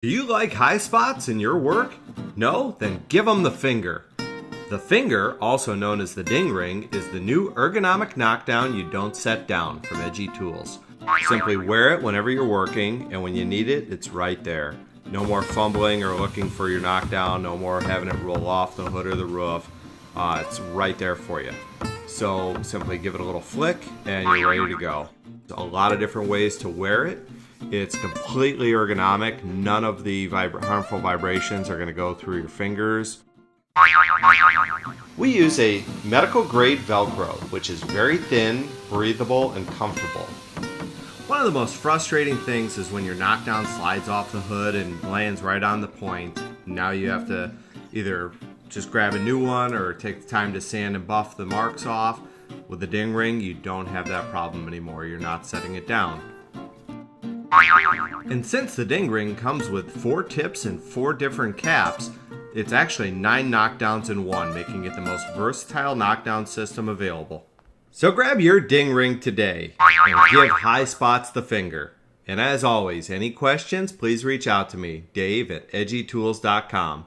Do you like high spots in your work? No? Then give them the finger. The finger, also known as the ding ring, is the new ergonomic knockdown you don't set down from Edgy Tools. Simply wear it whenever you're working, and when you need it, it's right there. No more fumbling or looking for your knockdown, no more having it roll off the hood or the roof. It's right there for you. So simply give it a little flick and you're ready to go. A lot of different ways to wear it. It's completely ergonomic. None of the harmful vibrations are going to go through your fingers. We use a medical grade Velcro, which is very thin, breathable, and comfortable. One of the most frustrating things is when your knockdown slides off the hood and lands right on the point. Now you have to either just grab a new one or take the time to sand and buff the marks off. With the ding ring, you don't have that problem anymore. You're not setting it down. And since the ding ring comes with 4 tips and 4 different caps, it's actually 9 knockdowns in one, making it the most versatile knockdown system available. So grab your ding ring today and give high spots the finger. And as always, any questions, please reach out to me, Dave at edgytools.com.